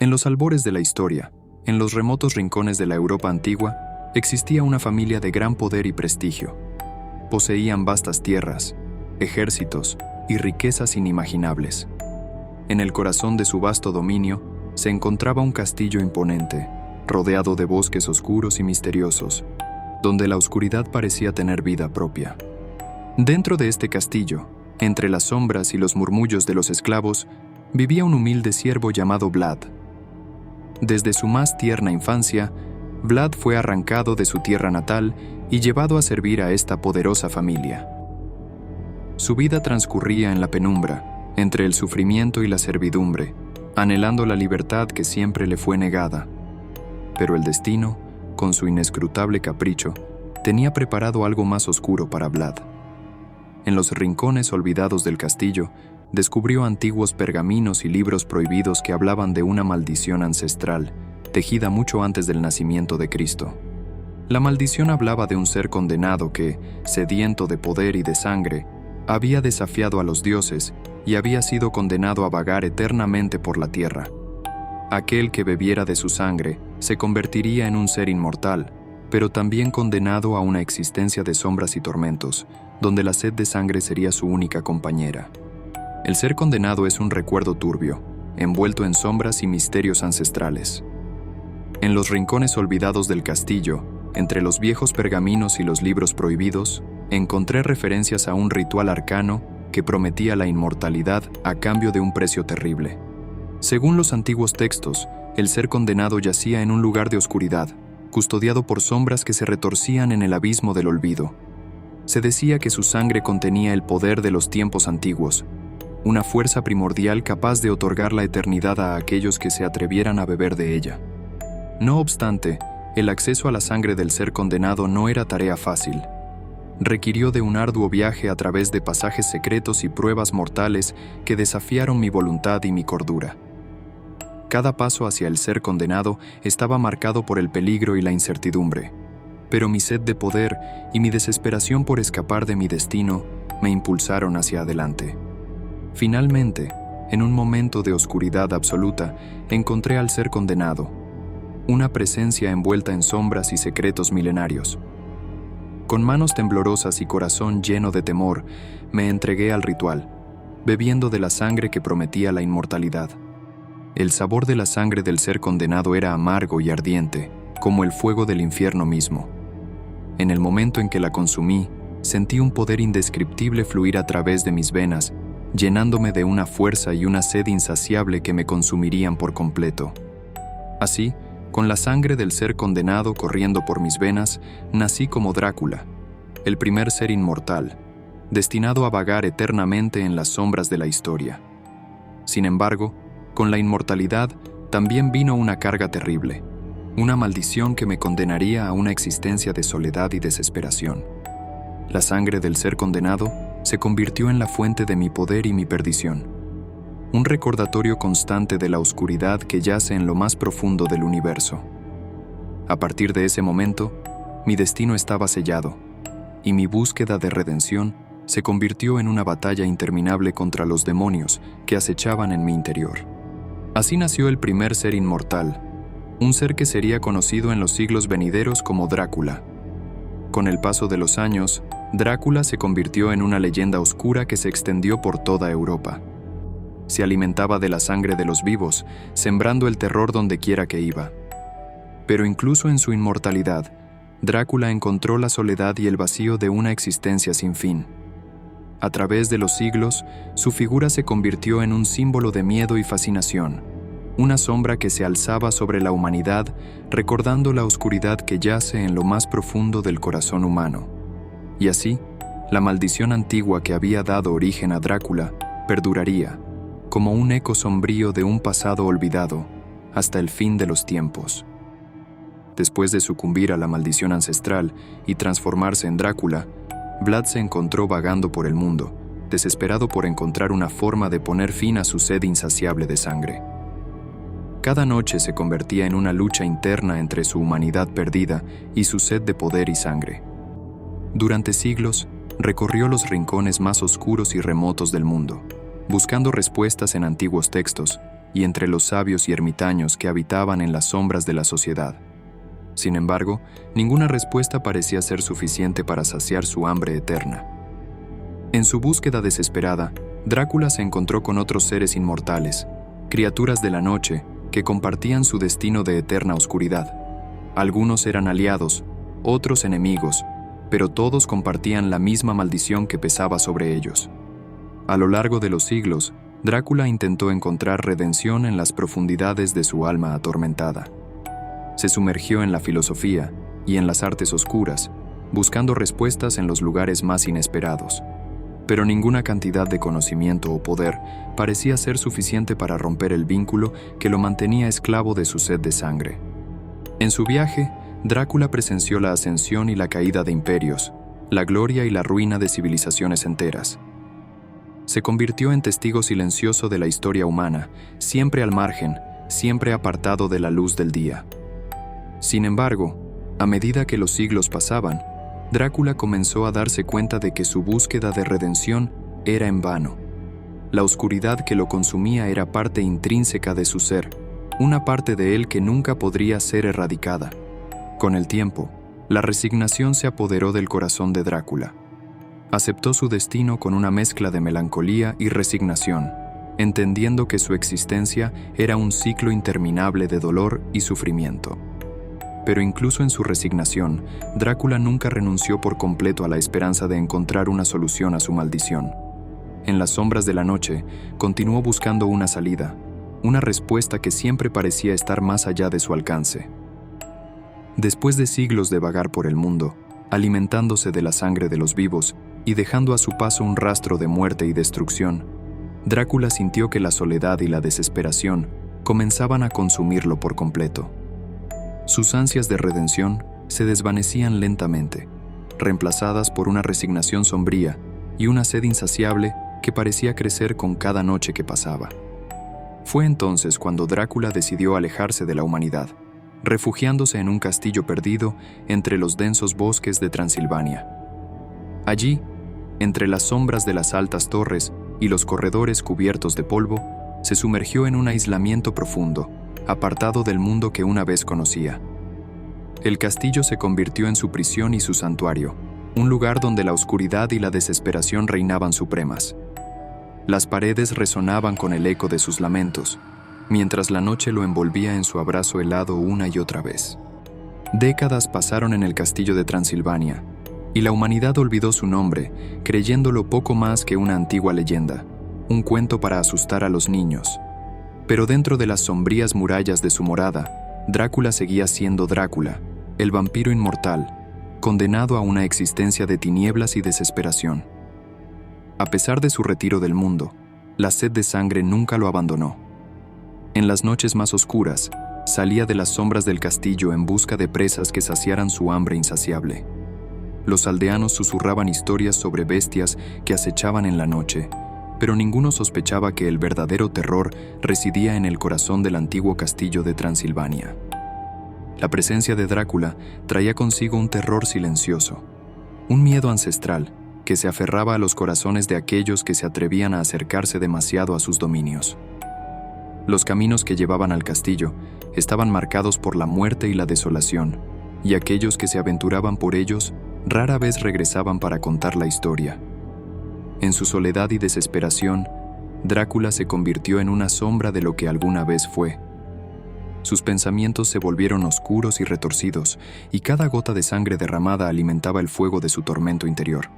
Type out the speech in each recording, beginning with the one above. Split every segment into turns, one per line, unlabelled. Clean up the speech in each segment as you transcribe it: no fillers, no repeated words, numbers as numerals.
En los albores de la historia, en los remotos rincones de la Europa antigua, existía una familia de gran poder y prestigio. Poseían vastas tierras, ejércitos y riquezas inimaginables. En el corazón de su vasto dominio se encontraba un castillo imponente, rodeado de bosques oscuros y misteriosos, donde la oscuridad parecía tener vida propia. Dentro de este castillo, entre las sombras y los murmullos de los esclavos, vivía un humilde siervo llamado Vlad. Desde su más tierna infancia, Vlad fue arrancado de su tierra natal y llevado a servir a esta poderosa familia. Su vida transcurría en la penumbra, entre el sufrimiento y la servidumbre, anhelando la libertad que siempre le fue negada. Pero el destino, con su inescrutable capricho, tenía preparado algo más oscuro para Vlad. En los rincones olvidados del castillo, descubrió antiguos pergaminos y libros prohibidos que hablaban de una maldición ancestral, tejida mucho antes del nacimiento de Cristo. La maldición hablaba de un ser condenado que, sediento de poder y de sangre, había desafiado a los dioses y había sido condenado a vagar eternamente por la tierra. Aquel que bebiera de su sangre se convertiría en un ser inmortal, pero también condenado a una existencia de sombras y tormentos, donde la sed de sangre sería su única compañera. El ser condenado es un recuerdo turbio, envuelto en sombras y misterios ancestrales. En los rincones olvidados del castillo, entre los viejos pergaminos y los libros prohibidos, encontré referencias a un ritual arcano que prometía la inmortalidad a cambio de un precio terrible. Según los antiguos textos, el ser condenado yacía en un lugar de oscuridad, custodiado por sombras que se retorcían en el abismo del olvido. Se decía que su sangre contenía el poder de los tiempos antiguos, una fuerza primordial capaz de otorgar la eternidad a aquellos que se atrevieran a beber de ella. No obstante, el acceso a la sangre del ser condenado no era tarea fácil. Requirió de un arduo viaje a través de pasajes secretos y pruebas mortales que desafiaron mi voluntad y mi cordura. Cada paso hacia el ser condenado estaba marcado por el peligro y la incertidumbre, pero mi sed de poder y mi desesperación por escapar de mi destino me impulsaron hacia adelante. Finalmente, en un momento de oscuridad absoluta, encontré al ser condenado, una presencia envuelta en sombras y secretos milenarios. Con manos temblorosas y corazón lleno de temor, me entregué al ritual, bebiendo de la sangre que prometía la inmortalidad. El sabor de la sangre del ser condenado era amargo y ardiente, como el fuego del infierno mismo. En el momento en que la consumí, sentí un poder indescriptible fluir a través de mis venas, llenándome de una fuerza y una sed insaciable que me consumirían por completo. Así, con la sangre del ser condenado corriendo por mis venas, nací como Drácula, el primer ser inmortal, destinado a vagar eternamente en las sombras de la historia. Sin embargo, con la inmortalidad también vino una carga terrible, una maldición que me condenaría a una existencia de soledad y desesperación. La sangre del ser condenado se convirtió en la fuente de mi poder y mi perdición, un recordatorio constante de la oscuridad que yace en lo más profundo del universo. A partir de ese momento, mi destino estaba sellado, y mi búsqueda de redención se convirtió en una batalla interminable contra los demonios que acechaban en mi interior. Así nació el primer ser inmortal, un ser que sería conocido en los siglos venideros como Drácula. Con el paso de los años, Drácula se convirtió en una leyenda oscura que se extendió por toda Europa. Se alimentaba de la sangre de los vivos, sembrando el terror donde quiera que iba. Pero incluso en su inmortalidad, Drácula encontró la soledad y el vacío de una existencia sin fin. A través de los siglos, su figura se convirtió en un símbolo de miedo y fascinación, una sombra que se alzaba sobre la humanidad, recordando la oscuridad que yace en lo más profundo del corazón humano. Y así, la maldición antigua que había dado origen a Drácula perduraría, como un eco sombrío de un pasado olvidado, hasta el fin de los tiempos. Después de sucumbir a la maldición ancestral y transformarse en Drácula, Vlad se encontró vagando por el mundo, desesperado por encontrar una forma de poner fin a su sed insaciable de sangre. Cada noche se convertía en una lucha interna entre su humanidad perdida y su sed de poder y sangre. Durante siglos, recorrió los rincones más oscuros y remotos del mundo, buscando respuestas en antiguos textos, y entre los sabios y ermitaños que habitaban en las sombras de la sociedad. Sin embargo, ninguna respuesta parecía ser suficiente para saciar su hambre eterna. En su búsqueda desesperada, Drácula se encontró con otros seres inmortales, criaturas de la noche, que compartían su destino de eterna oscuridad. Algunos eran aliados, otros enemigos, pero todos compartían la misma maldición que pesaba sobre ellos. A lo largo de los siglos, Drácula intentó encontrar redención en las profundidades de su alma atormentada. Se sumergió en la filosofía y en las artes oscuras, buscando respuestas en los lugares más inesperados. Pero ninguna cantidad de conocimiento o poder parecía ser suficiente para romper el vínculo que lo mantenía esclavo de su sed de sangre. En su viaje, Drácula presenció la ascensión y la caída de imperios, la gloria y la ruina de civilizaciones enteras. Se convirtió en testigo silencioso de la historia humana, siempre al margen, siempre apartado de la luz del día. Sin embargo, a medida que los siglos pasaban, Drácula comenzó a darse cuenta de que su búsqueda de redención era en vano. La oscuridad que lo consumía era parte intrínseca de su ser, una parte de él que nunca podría ser erradicada. Con el tiempo, la resignación se apoderó del corazón de Drácula. Aceptó su destino con una mezcla de melancolía y resignación, entendiendo que su existencia era un ciclo interminable de dolor y sufrimiento. Pero incluso en su resignación, Drácula nunca renunció por completo a la esperanza de encontrar una solución a su maldición. En las sombras de la noche, continuó buscando una salida, una respuesta que siempre parecía estar más allá de su alcance. Después de siglos de vagar por el mundo, alimentándose de la sangre de los vivos y dejando a su paso un rastro de muerte y destrucción, Drácula sintió que la soledad y la desesperación comenzaban a consumirlo por completo. Sus ansias de redención se desvanecían lentamente, reemplazadas por una resignación sombría y una sed insaciable que parecía crecer con cada noche que pasaba. Fue entonces cuando Drácula decidió alejarse de la humanidad, refugiándose en un castillo perdido entre los densos bosques de Transilvania. Allí, entre las sombras de las altas torres y los corredores cubiertos de polvo, se sumergió en un aislamiento profundo, apartado del mundo que una vez conocía. El castillo se convirtió en su prisión y su santuario, un lugar donde la oscuridad y la desesperación reinaban supremas. Las paredes resonaban con el eco de sus lamentos, mientras la noche lo envolvía en su abrazo helado una y otra vez. Décadas pasaron en el castillo de Transilvania, y la humanidad olvidó su nombre, creyéndolo poco más que una antigua leyenda, un cuento para asustar a los niños. Pero dentro de las sombrías murallas de su morada, Drácula seguía siendo Drácula, el vampiro inmortal, condenado a una existencia de tinieblas y desesperación. A pesar de su retiro del mundo, la sed de sangre nunca lo abandonó. En las noches más oscuras, salía de las sombras del castillo en busca de presas que saciaran su hambre insaciable. Los aldeanos susurraban historias sobre bestias que acechaban en la noche, pero ninguno sospechaba que el verdadero terror residía en el corazón del antiguo castillo de Transilvania. La presencia de Drácula traía consigo un terror silencioso, un miedo ancestral que se aferraba a los corazones de aquellos que se atrevían a acercarse demasiado a sus dominios. Los caminos que llevaban al castillo estaban marcados por la muerte y la desolación, y aquellos que se aventuraban por ellos rara vez regresaban para contar la historia. En su soledad y desesperación, Drácula se convirtió en una sombra de lo que alguna vez fue. Sus pensamientos se volvieron oscuros y retorcidos, y cada gota de sangre derramada alimentaba el fuego de su tormento interior.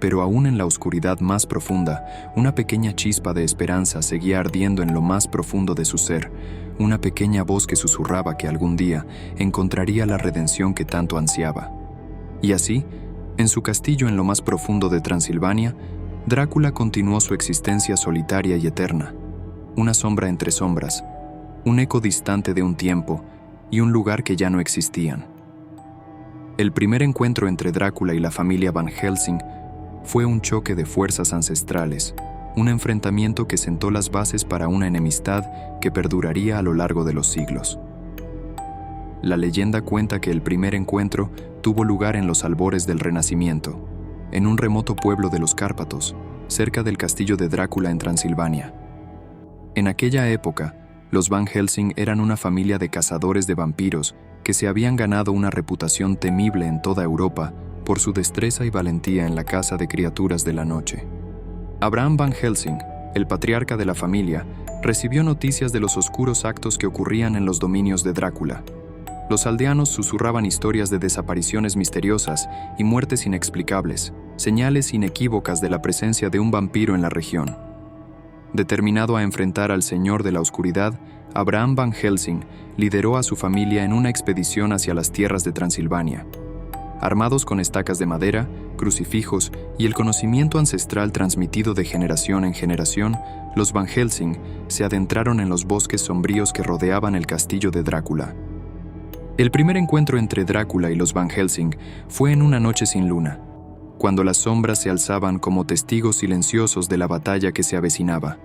Pero aún en la oscuridad más profunda, una pequeña chispa de esperanza seguía ardiendo en lo más profundo de su ser, una pequeña voz que susurraba que algún día encontraría la redención que tanto ansiaba. Y así, en su castillo en lo más profundo de Transilvania, Drácula continuó su existencia solitaria y eterna, una sombra entre sombras, un eco distante de un tiempo y un lugar que ya no existían. El primer encuentro entre Drácula y la familia Van Helsing fue un choque de fuerzas ancestrales, un enfrentamiento que sentó las bases para una enemistad que perduraría a lo largo de los siglos. La leyenda cuenta que el primer encuentro tuvo lugar en los albores del Renacimiento, en un remoto pueblo de los Cárpatos, cerca del castillo de Drácula en Transilvania. En aquella época, los Van Helsing eran una familia de cazadores de vampiros que se habían ganado una reputación temible en toda Europa por su destreza y valentía en la caza de criaturas de la noche. Abraham Van Helsing, el patriarca de la familia, recibió noticias de los oscuros actos que ocurrían en los dominios de Drácula. Los aldeanos susurraban historias de desapariciones misteriosas y muertes inexplicables, señales inequívocas de la presencia de un vampiro en la región. Determinado a enfrentar al Señor de la Oscuridad, Abraham Van Helsing lideró a su familia en una expedición hacia las tierras de Transilvania. Armados con estacas de madera, crucifijos y el conocimiento ancestral transmitido de generación en generación, los Van Helsing se adentraron en los bosques sombríos que rodeaban el castillo de Drácula. El primer encuentro entre Drácula y los Van Helsing fue en una noche sin luna, cuando las sombras se alzaban como testigos silenciosos de la batalla que se avecinaba.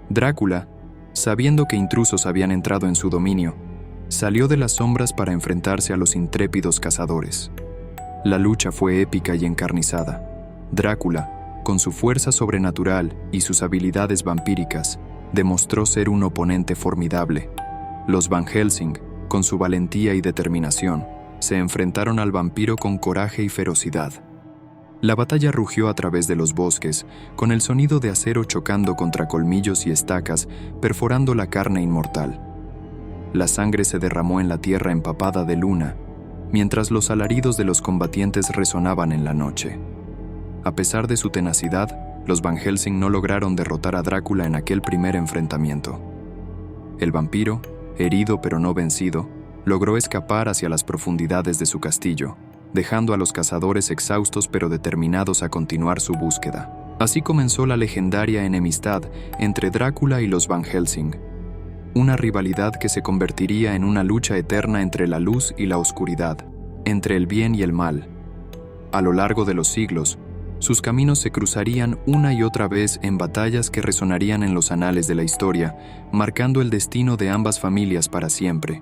Drácula, sabiendo que intrusos habían entrado en su dominio, salió de las sombras para enfrentarse a los intrépidos cazadores. La lucha fue épica y encarnizada. Drácula, con su fuerza sobrenatural y sus habilidades vampíricas, demostró ser un oponente formidable. Los Van Helsing, con su valentía y determinación, se enfrentaron al vampiro con coraje y ferocidad. La batalla rugió a través de los bosques, con el sonido de acero chocando contra colmillos y estacas, perforando la carne inmortal. La sangre se derramó en la tierra empapada de luna, mientras los alaridos de los combatientes resonaban en la noche. A pesar de su tenacidad, los Van Helsing no lograron derrotar a Drácula en aquel primer enfrentamiento. El vampiro, herido pero no vencido, logró escapar hacia las profundidades de su castillo, dejando a los cazadores exhaustos pero determinados a continuar su búsqueda. Así comenzó la legendaria enemistad entre Drácula y los Van Helsing, una rivalidad que se convertiría en una lucha eterna entre la luz y la oscuridad, entre el bien y el mal. A lo largo de los siglos, sus caminos se cruzarían una y otra vez en batallas que resonarían en los anales de la historia, marcando el destino de ambas familias para siempre.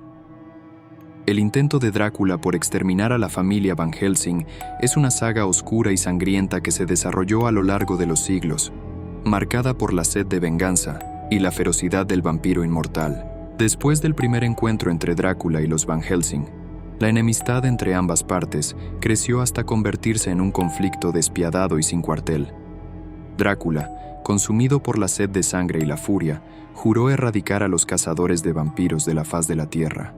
El intento de Drácula por exterminar a la familia Van Helsing es una saga oscura y sangrienta que se desarrolló a lo largo de los siglos, marcada por la sed de venganza y la ferocidad del vampiro inmortal. Después del primer encuentro entre Drácula y los Van Helsing, la enemistad entre ambas partes creció hasta convertirse en un conflicto despiadado y sin cuartel. Drácula, consumido por la sed de sangre y la furia, juró erradicar a los cazadores de vampiros de la faz de la tierra.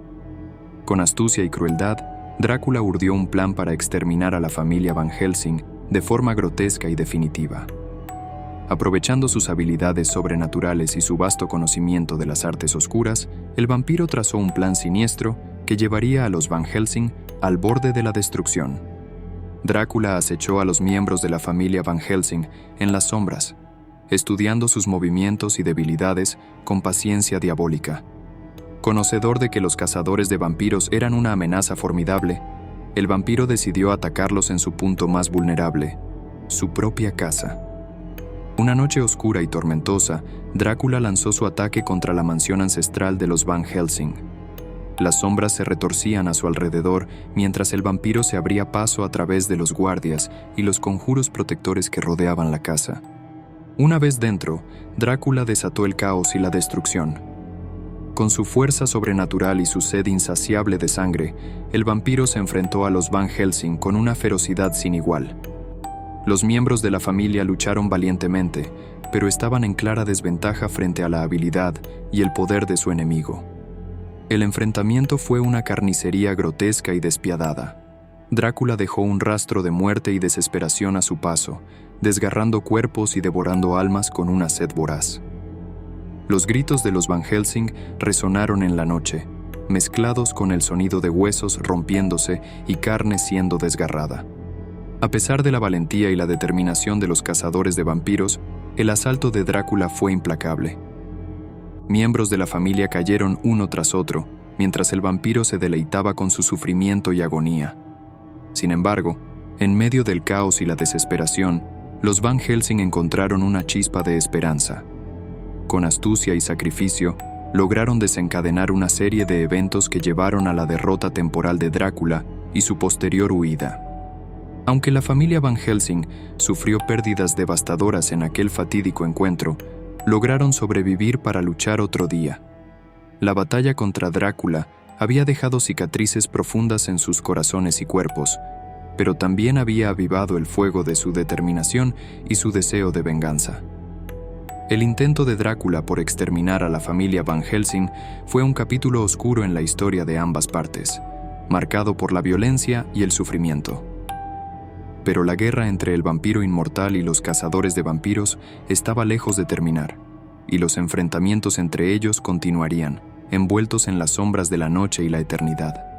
Con astucia y crueldad, Drácula urdió un plan para exterminar a la familia Van Helsing de forma grotesca y definitiva. Aprovechando sus habilidades sobrenaturales y su vasto conocimiento de las artes oscuras, el vampiro trazó un plan siniestro que llevaría a los Van Helsing al borde de la destrucción. Drácula acechó a los miembros de la familia Van Helsing en las sombras, estudiando sus movimientos y debilidades con paciencia diabólica. Conocedor de que los cazadores de vampiros eran una amenaza formidable, el vampiro decidió atacarlos en su punto más vulnerable, su propia casa. Una noche oscura y tormentosa, Drácula lanzó su ataque contra la mansión ancestral de los Van Helsing. Las sombras se retorcían a su alrededor mientras el vampiro se abría paso a través de los guardias y los conjuros protectores que rodeaban la casa. Una vez dentro, Drácula desató el caos y la destrucción. Con su fuerza sobrenatural y su sed insaciable de sangre, el vampiro se enfrentó a los Van Helsing con una ferocidad sin igual. Los miembros de la familia lucharon valientemente, pero estaban en clara desventaja frente a la habilidad y el poder de su enemigo. El enfrentamiento fue una carnicería grotesca y despiadada. Drácula dejó un rastro de muerte y desesperación a su paso, desgarrando cuerpos y devorando almas con una sed voraz. Los gritos de los Van Helsing resonaron en la noche, mezclados con el sonido de huesos rompiéndose y carne siendo desgarrada. A pesar de la valentía y la determinación de los cazadores de vampiros, el asalto de Drácula fue implacable. Miembros de la familia cayeron uno tras otro, mientras el vampiro se deleitaba con su sufrimiento y agonía. Sin embargo, en medio del caos y la desesperación, los Van Helsing encontraron una chispa de esperanza. Con astucia y sacrificio, lograron desencadenar una serie de eventos que llevaron a la derrota temporal de Drácula y su posterior huida. Aunque la familia Van Helsing sufrió pérdidas devastadoras en aquel fatídico encuentro, lograron sobrevivir para luchar otro día. La batalla contra Drácula había dejado cicatrices profundas en sus corazones y cuerpos, pero también había avivado el fuego de su determinación y su deseo de venganza. El intento de Drácula por exterminar a la familia Van Helsing fue un capítulo oscuro en la historia de ambas partes, marcado por la violencia y el sufrimiento. Pero la guerra entre el vampiro inmortal y los cazadores de vampiros estaba lejos de terminar, y los enfrentamientos entre ellos continuarían, envueltos en las sombras de la noche y la eternidad.